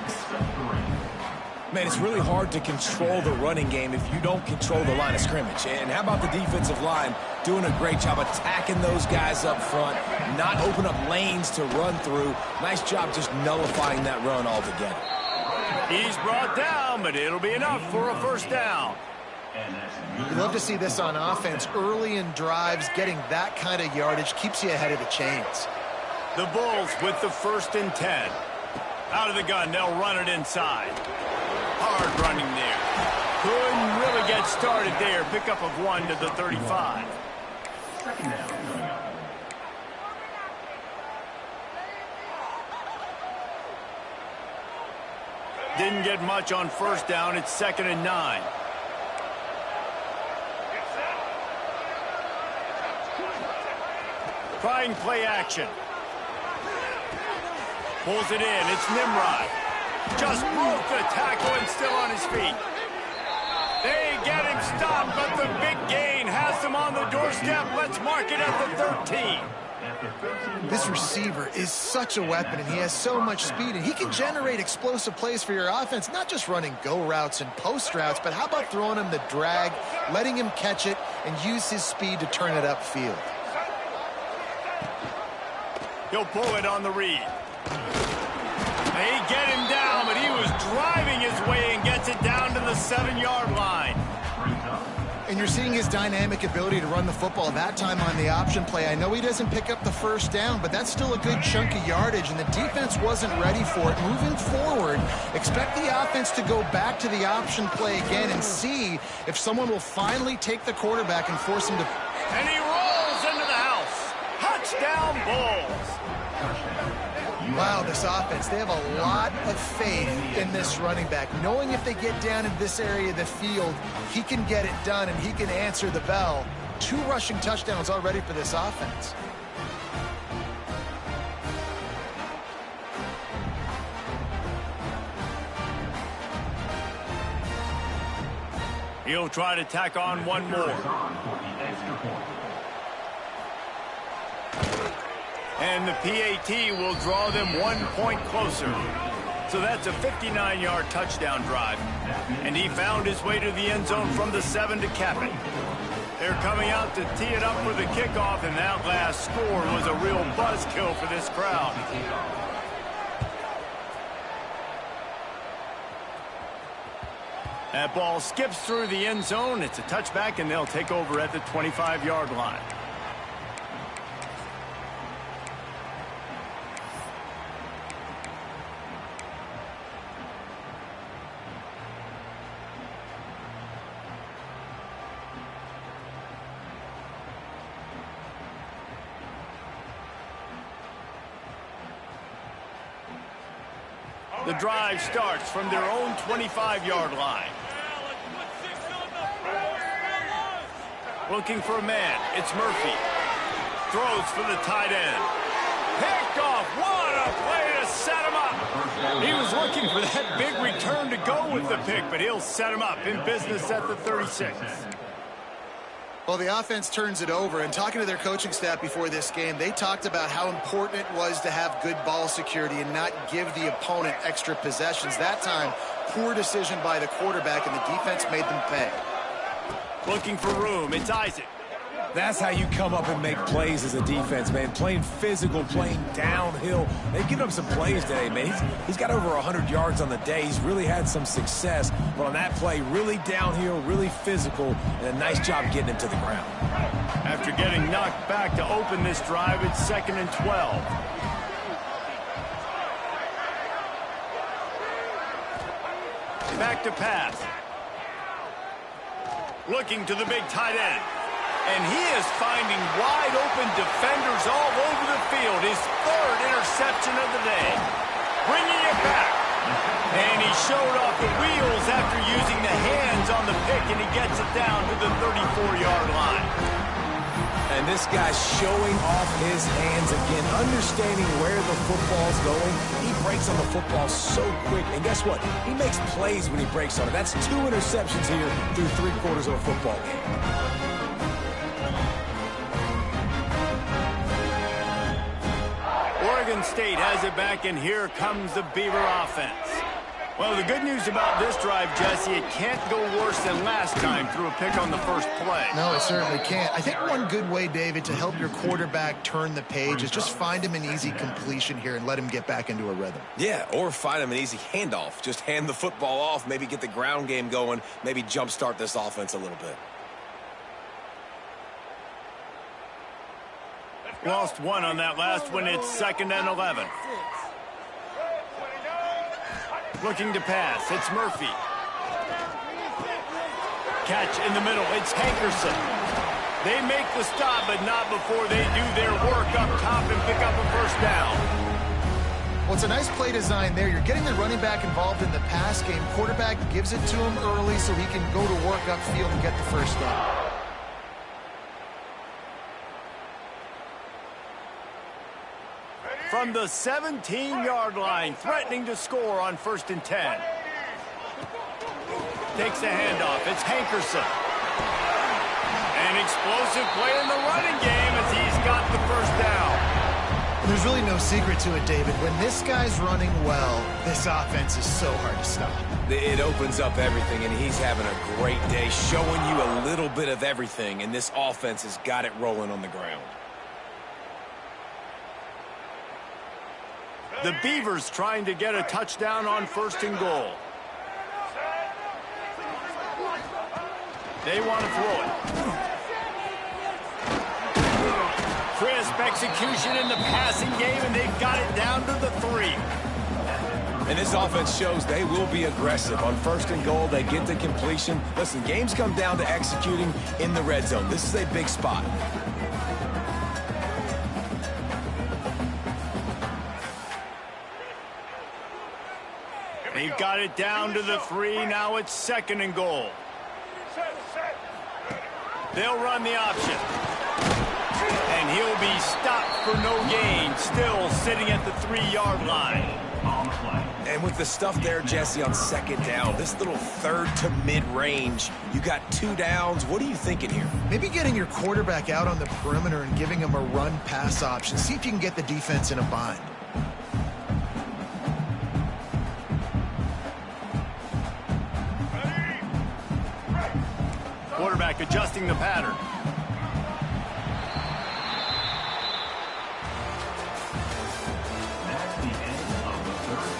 Man, it's really hard to control the running game if you don't control the line of scrimmage. And how about the defensive line doing a great job attacking those guys up front, not open up lanes to run through. Nice job just nullifying that run altogether. He's brought down, but it'll be enough for a 1st down. You love to see this on offense. Early in drives, getting that kind of yardage keeps you ahead of the chains. The Bulls with the 1st and 10. Out of the gun, they'll run it inside. Hard running there. Couldn't really get started there. Pickup of 1 to the 35. Didn't get much on 1st down. It's 2nd and 9. Trying play action. Pulls it in. It's Nimrod. Just broke the tackle and still on his feet. They get him stopped, but the big gain has them on the doorstep. Let's mark it at the 13. This receiver is such a weapon, and he has so much speed, and he can generate explosive plays for your offense, not just running go routes and post routes, but how about throwing him the drag, letting him catch it, and use his speed to turn it upfield. He'll pull it on the read. They get him down, but he was driving his way and gets it down to the 7-yard line. And you're seeing his dynamic ability to run the football that time on the option play. I know he doesn't pick up the 1st down, but that's still a good chunk of yardage, and the defense wasn't ready for it. Moving forward, expect the offense to go back to the option play again and see if someone will finally take the quarterback and force him to... And he rolls into the house. Touchdown, Bulls. Wow, this offense, they have a lot of faith in this running back, knowing if they get down in this area of the field, he can get it done and he can answer the bell. 2 rushing touchdowns already for this offense. He'll try to tack on one more. And the PAT will draw them 1 point closer. So that's a 59-yard touchdown drive. And he found his way to the end zone from the 7 to cap it. They're coming out to tee it up for the kickoff, and that last score was a real buzzkill for this crowd. That ball skips through the end zone. It's a touchback, and they'll take over at the 25-yard line. The drive starts from their own 25-yard line. Looking for a man. It's Murphy. Throws for the tight end. Picked off. What a play to set him up. He was looking for that big return to go with the pick, but he'll set him up in business at the 36. Well, the offense turns it over, and talking to their coaching staff before this game, they talked about how important it was to have good ball security and not give the opponent extra possessions. That time, poor decision by the quarterback, and the defense made them pay. Looking for room. It's Isaac. That's how you come up and make plays as a defense, man. Playing physical, playing downhill. They've given him some plays today, man. He's got over 100 yards on the day. He's really had some success. But on that play, really downhill, really physical, and a nice job getting him to the ground. After getting knocked back to open this drive, it's 2nd and 12. Back to pass. Looking to the big tight end. And he is finding wide open defenders all over the field. His 3rd interception of the day. Bringing it back. And he showed off the wheels after using the hands on the pick, and he gets it down to the 34-yard line. And this guy's showing off his hands again, understanding where the football's going. He breaks on the football so quick. And guess what? He makes plays when he breaks on it. That's 2 interceptions here through 3/4 of a football game. Oregon State has it back, and here comes the Beaver offense. Well, the good news about this drive, Jesse, it can't go worse than last time through a pick on the first play. No, it certainly can't. I think one good way, David, to help your quarterback turn the page is just find him an easy completion here and let him get back into a rhythm. Yeah, or find him an easy handoff. Just hand the football off, maybe get the ground game going, maybe jumpstart this offense a little bit. Lost one on that last one. It's 2nd and 11. Looking to pass. It's Murphy. Catch in the middle. It's Hankerson. They make the stop, but not before they do their work up top and pick up a first down. Well, it's a nice play design there. You're getting the running back involved in the pass game. Quarterback gives it to him early so he can go to work upfield and get the first down. From the 17-yard line, threatening to score on 1st and 10. Takes a handoff. It's Hankerson. An explosive play in the running game as he's got the first down. There's really no secret to it, David. When this guy's running well, this offense is so hard to stop. It opens up everything, and he's having a great day, showing you a little bit of everything, and this offense has got it rolling on the ground. The Beavers trying to get a touchdown on 1st and goal. They want to throw it. Crisp execution in the passing game, and they've got it down to the 3. And this offense shows they will be aggressive. On 1st and goal, they get the completion. Listen, games come down to executing in the red zone. This is a big spot. They've got it down to the 3. Now it's 2nd and goal. They'll run the option. And he'll be stopped for no gain. Still sitting at the 3-yard line. And with the stuff there, Jesse, on 2nd down, this little 3rd to mid-range, you got 2 downs. What are you thinking here? Maybe getting your quarterback out on the perimeter and giving him a run-pass option. See if you can get the defense in a bind. Quarterback adjusting the pattern.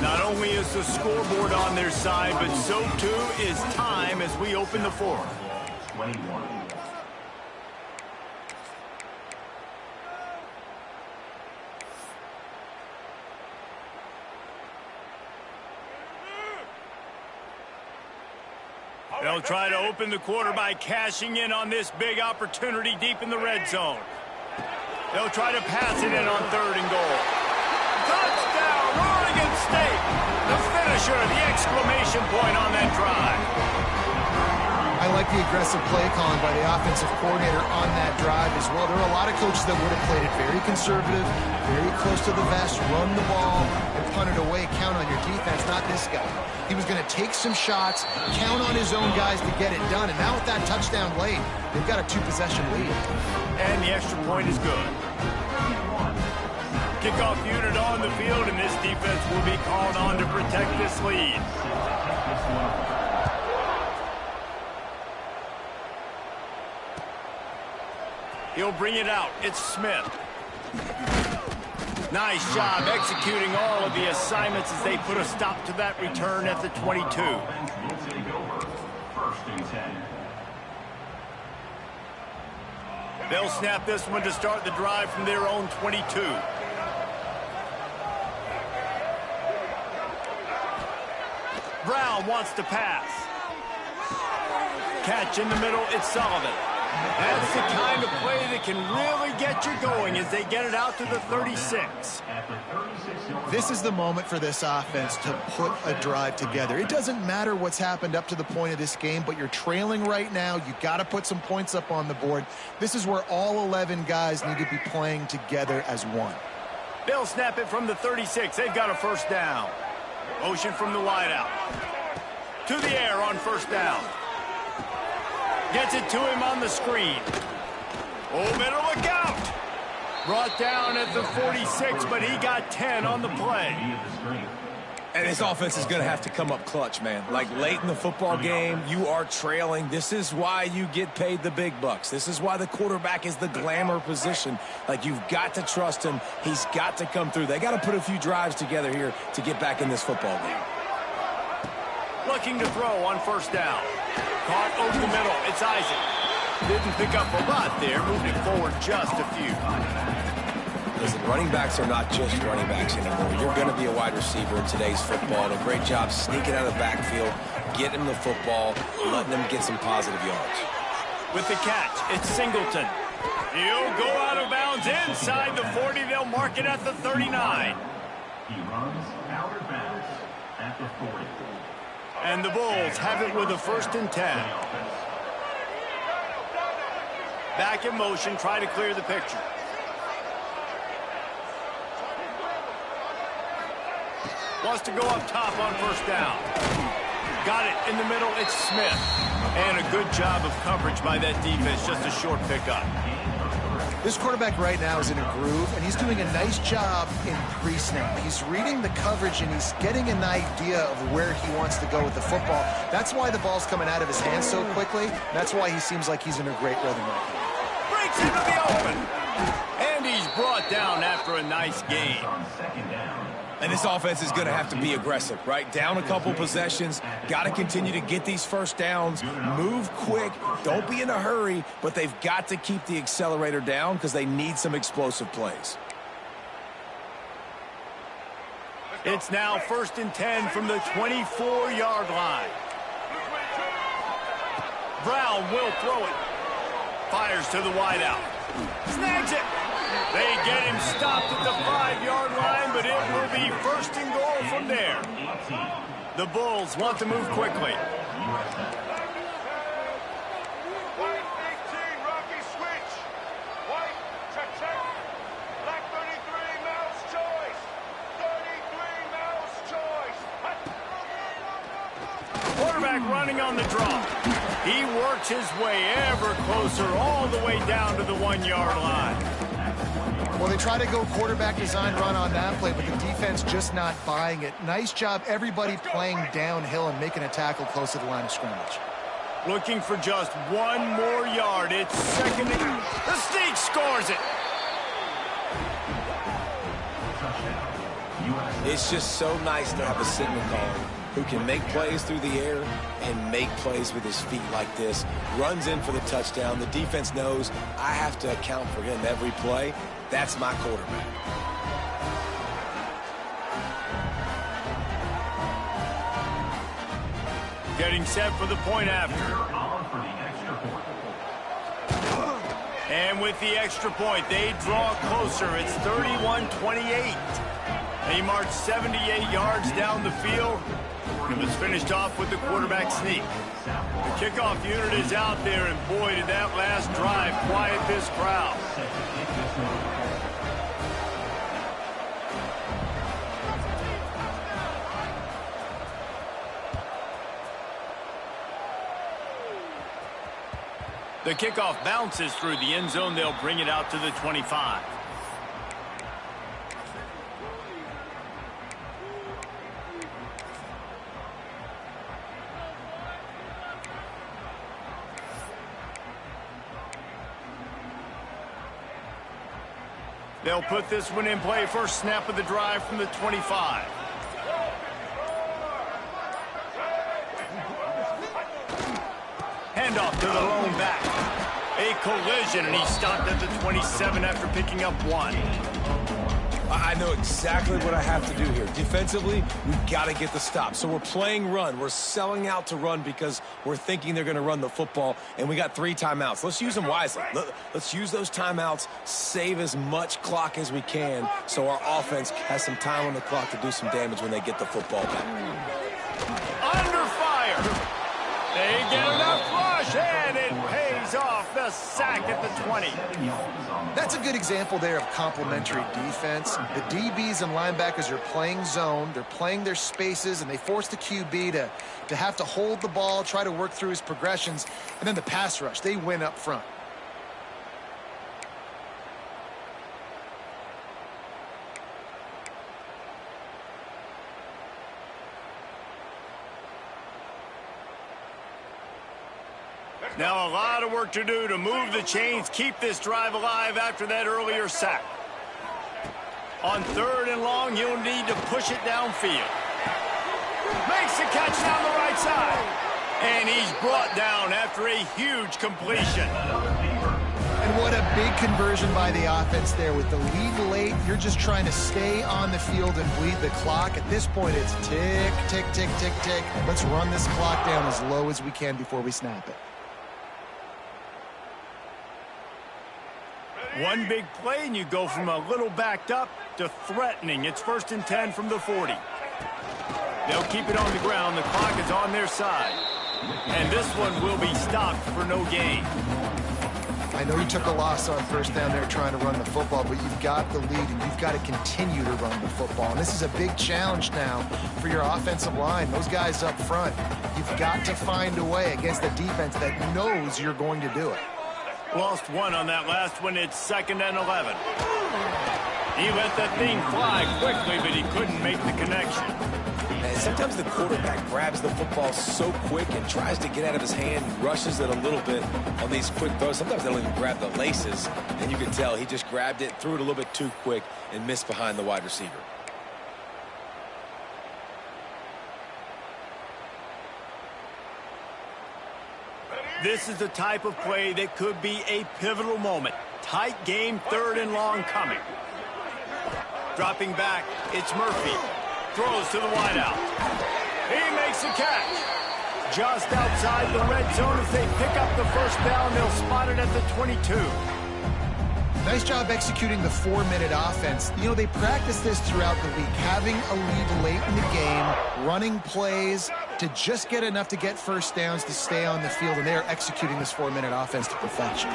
Not only is the scoreboard on their side, but so too is time as we open the 4th. 21. They'll try to open the quarter by cashing in on this big opportunity deep in the red zone. They'll try to pass it in on 3rd and goal. Touchdown, Oregon State! The finisher, the exclamation point on that drive. I like the aggressive play calling by the offensive coordinator on that drive as well. There are a lot of coaches that would have played it very conservative, very close to the vest, run the ball, and punt it away, count on your defense, not this guy. He was going to take some shots, count on his own guys to get it done, and now with that touchdown late, they've got a 2-possession lead. And the extra point is good. Kickoff unit on the field, and this defense will be called on to protect this lead. He'll bring it out. It's Smith. Nice job executing all of the assignments as they put a stop to that return at the 22. They'll snap this one to start the drive from their own 22. Brown wants to pass. Catch in the middle, it's Sullivan. That's the kind of play that can really get you going as they get it out to the 36. This is the moment for this offense to put a drive together. It doesn't matter what's happened up to the point of this game, but you're trailing right now. You got to put some points up on the board. This is where all 11 guys need to be playing together as one. They'll snap it from the 36. They've got a first down. Motion from the wideout. To the air on first down. Gets it to him on the screen. Oh, better look out. Brought down at the 46, but he got 10 on the play. And this offense is going to have to come up clutch, man. Like late in the football game, you are trailing. This is why you get paid the big bucks. This is why the quarterback is the glamour position. Like, you've got to trust him. He's got to come through. They got to put a few drives together here to get back in this football game. Looking to throw on first down. Caught over the middle. It's Isaac. Didn't pick up a lot there. Moved it forward just a few. Listen, running backs are not just running backs anymore. You're going to be a wide receiver in today's football. And a great job sneaking out of the backfield, getting him the football, letting them get some positive yards. With the catch, it's Singleton. He'll go out of bounds inside the 40. They'll mark it at the 39. He runs out of bounds at the 40. And the Bulls have it with a 1st and 10. Back in motion, try to clear the picture. Wants to go up top on first down. Got it in the middle, it's Smith. And a good job of coverage by that defense, just a short pickup. This quarterback right now is in a groove, and he's doing a nice job in pre-snap. He's reading the coverage, and he's getting an idea of where he wants to go with the football. That's why the ball's coming out of his hands so quickly. That's why he seems like he's in a great rhythm right now. Breaks into the open. And he's brought down after a nice game. And this offense is going to have to be aggressive, right? Down a couple possessions, got to continue to get these first downs, move quick, don't be in a hurry, but they've got to keep the accelerator down because they need some explosive plays. It's now 1st and 10 from the 24-yard line. Brown will throw it. Fires to the wideout. Snags it. They get him stopped at the 5-yard line, but it will be 1st and goal from there. The Bulls want to move quickly. White 18, Rocky switch. White, check. Black 33, Mouse choice. 33, Mouse choice. Quarterback running on the draw. He works his way ever closer all the way down to the 1-yard line. Well, they try to go quarterback design run on that play, but the defense just not buying it. Nice job, everybody playing downhill and making a tackle close to the line of scrimmage. Looking for just 1 more yard. It's 2nd and... The Sneak scores it. It's just so nice to have a signal caller who can make plays through the air and make plays with his feet like this. Runs in for the touchdown. The defense knows I have to account for him every play. That's my quarterback. Getting set for the point after. And with the extra point, they draw closer. It's 31-28. They march 78 yards down the field. It was finished off with the quarterback sneak. The kickoff unit is out there, and boy, did that last drive quiet this crowd. The kickoff bounces through the end zone. They'll bring it out to the 25. They'll put this one in play. First snap of the drive from the 25. Handoff to the lone back. A collision, and he stopped at the 27 after picking up 1. I know exactly what I have to do here. Defensively, we've got to get the stop. So we're playing run. We're selling out to run because we're thinking they're going to run the football, and we got 3 timeouts. Let's use them wisely. Let's use those timeouts, save as much clock as we can so our offense has some time on the clock to do some damage when they get the football back. Under fire. They get enough rush, and it pays off the sack at the 20. That's a good example there of complementary defense. The DBs and linebackers are playing zone. They're playing their spaces, and they force the QB to have to hold the ball, try to work through his progressions. And then the pass rush, they win up front. Now a lot of work to do to move the chains, keep this drive alive after that earlier sack. On 3rd and long, you'll need to push it downfield. Makes the catch down the right side. And he's brought down after a huge completion. And what a big conversion by the offense there. With the lead late, you're just trying to stay on the field and bleed the clock. At this point, it's tick, tick, tick, tick, tick. Let's run this clock down as low as we can before we snap it. One big play, and you go from a little backed up to threatening. It's 1st and 10 from the 40. They'll keep it on the ground. The clock is on their side. And this one will be stopped for no gain. I know you took a loss on 1st down there trying to run the football, but you've got the lead, and you've got to continue to run the football. And this is a big challenge now for your offensive line. Those guys up front, you've got to find a way against a defense that knows you're going to do it. Lost 1 on that last one. It's 2nd and 11. He let that thing fly quickly, but he couldn't make the connection. And sometimes the quarterback grabs the football so quick and tries to get out of his hand, rushes it a little bit on these quick throws. Sometimes they don't even grab the laces, and you can tell he just grabbed it, threw it a little bit too quick, and missed behind the wide receiver. This is the type of play that could be a pivotal moment. Tight game, 3rd and long coming. Dropping back, it's Murphy. Throws to the wideout. He makes the catch. Just outside the red zone as they pick up the 1st down. They'll spot it at the 22. Nice job executing the 4-minute offense. You know, they practice this throughout the week, having a lead late in the game, running plays to just get enough to get 1st downs to stay on the field, and they are executing this 4-minute offense to perfection.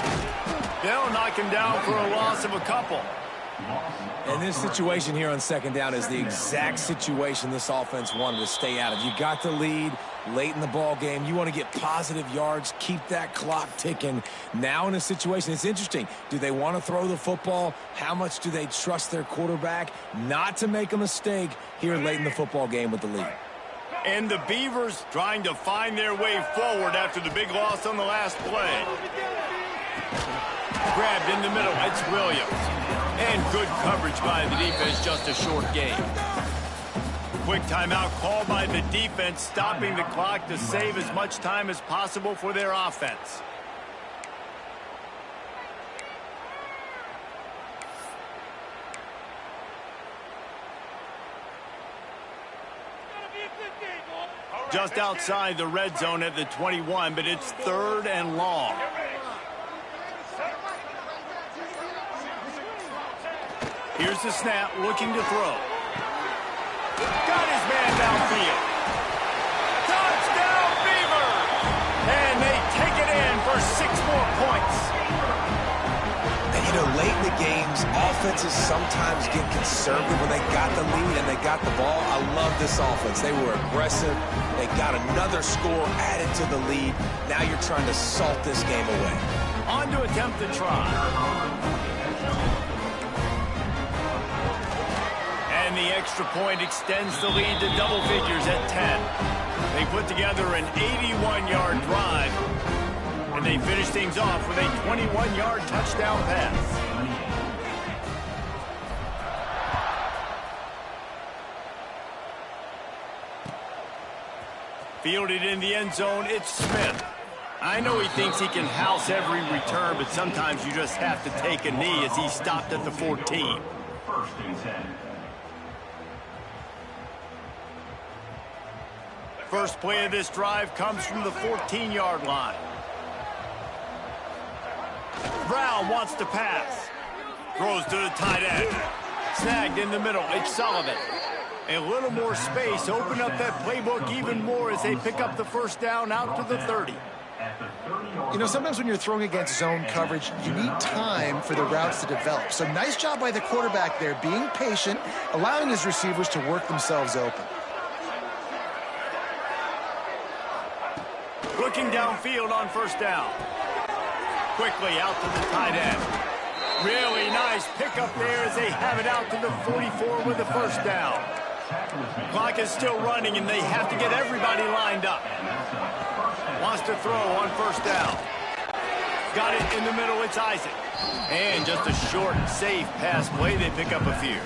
They'll knock him down for a loss of a couple. And this situation here on 2nd down is the exact situation this offense wanted to stay out of. You got the lead late in the ball game. You want to get positive yards, keep that clock ticking. Now in a situation, it's interesting. Do they want to throw the football? How much do they trust their quarterback not to make a mistake here late in the football game with the lead? And the Beavers trying to find their way forward after the big loss on the last play. Grabbed in the middle, it's Williams. And good coverage by the defense, just a short gain. Quick timeout called by the defense, stopping the clock to save as much time as possible for their offense. Just outside the red zone at the 21, but it's 3rd and long. Here's the snap, looking to throw. Got his man downfield. Touchdown, Beavers! And they take it in for 6 more points. And, you know, late in the games, offenses sometimes get conservative when they got the lead and they got the ball. I love this offense. They were aggressive. They got another score added to the lead. Now you're trying to salt this game away. On to attempt the try. And the extra point extends the lead to double figures at 10. They put together an 81-yard drive, and they finish things off with a 21-yard touchdown pass. Fielded in the end zone, it's Smith. I know he thinks he can house every return, but sometimes you just have to take a knee as he stopped at the 14. First and 10. First play of this drive comes from the 14-yard line. Brown wants to pass. Throws to the tight end. Snagged in the middle. It's Sullivan. A little more space. Open up that playbook even more as they pick up the first down out to the 30. You know, sometimes when you're throwing against zone coverage, you need time for the routes to develop. So nice job by the quarterback there, being patient, allowing his receivers to work themselves open. Looking downfield on first down. Quickly out to the tight end. Really nice pickup there as they have it out to the 44 with the first down. Clock is still running, and they have to get everybody lined up. Wants to throw on first down. Got it in the middle, it's Isaac. And just a short, safe pass play, they pick up a few.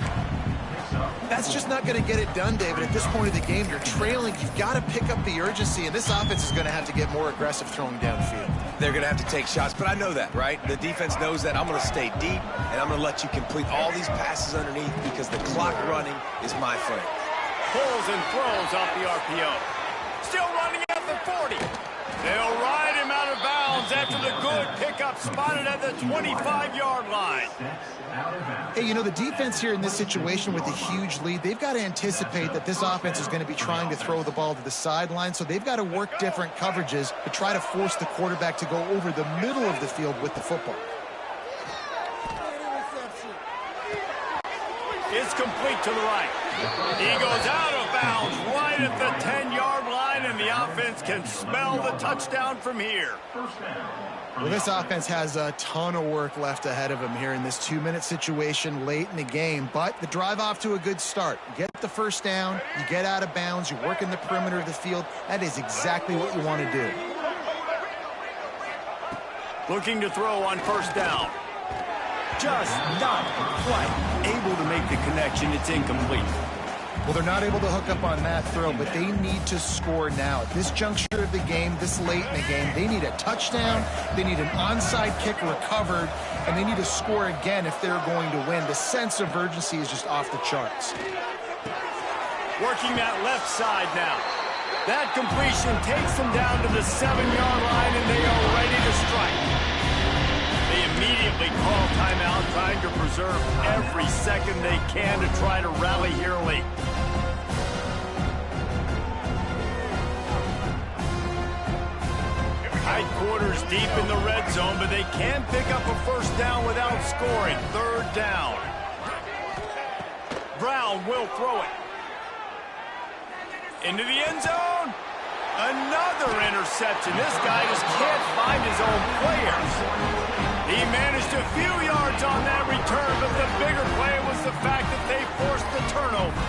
That's just not going to get it done, David. At this point of the game, you're trailing. You've got to pick up the urgency, and this offense is going to have to get more aggressive throwing downfield. They're going to have to take shots, but I know that, right? The defense knows that. I'm going to stay deep, and I'm going to let you complete all these passes underneath because the clock running is my friend. Pulls and throws off the RPO. Still running at the 40. They'll ride him out of bounds after the good pickup spotted at the 25-yard line. Hey, you know, the defense here in this situation with a huge lead, they've got to anticipate that this offense is going to be trying to throw the ball to the sideline, so they've got to work different coverages to try to force the quarterback to go over the middle of the field with the football. It's complete to the right. He goes out of bounds right at the 10-yard line, and the offense can smell the touchdown from here. Well, this offense has a ton of work left ahead of them here in this 2-minute situation late in the game, but the drive off to a good start. You get the first down, you get out of bounds, you work in the perimeter of the field. That is exactly what you want to do. Looking to throw on first down. Just not quite able to make the connection. It's incomplete. Well, they're not able to hook up on that throw, but they need to score now. At this juncture of the game, this late in the game, they need a touchdown, they need an onside kick recovered, and they need to score again if they're going to win. The sense of urgency is just off the charts. Working that left side now. That completion takes them down to the 7-yard line, and they are ready to strike. They immediately call timeout, trying to preserve every second they can to try to rally here late. Tight quarters deep in the red zone, but they can pick up a first down without scoring. Third down. Brown will throw it. Into the end zone. Another interception. This guy just can't find his own players. He managed a few yards on that return, but the bigger play was the fact that they forced the turnover.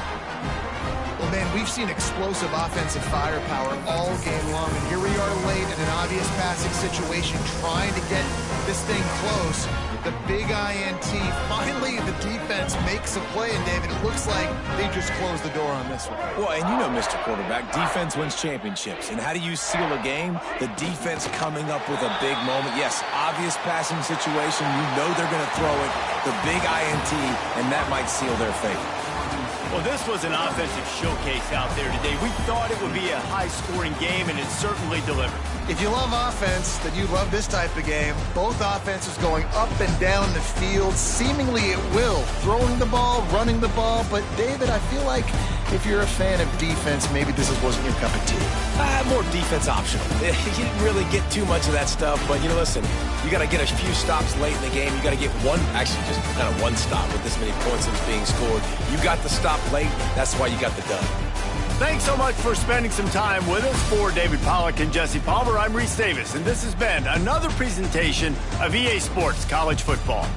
Well, man, we've seen explosive offensive firepower all game long, and here we are late in an obvious passing situation trying to get this thing close. The big INT. Finally, the defense makes a play, and David, it looks like they just closed the door on this one. Well, and you know, Mr. Quarterback, defense wins championships. And how do you seal a game? The defense coming up with a big moment. Yes, obvious passing situation. You know they're going to throw it. The big INT, and that might seal their fate. Well, this was an offensive showcase out there today. We thought it would be a high-scoring game, and it certainly delivered. If you love offense, then you love this type of game. Both offenses going up and down the field, seemingly at will. Throwing the ball, running the ball. But, David, I feel like if you're a fan of defense, maybe this wasn't your cup of tea. More defense optional. You didn't really get too much of that stuff, but, you know, listen, you got to get a few stops late in the game. You got to get one, actually just kind of one stop with this many points that was being scored. You got the stop late. That's why you got the dub. Thanks so much for spending some time with us. For David Pollack and Jesse Palmer, I'm Reese Davis, and this has been another presentation of EA Sports College Football.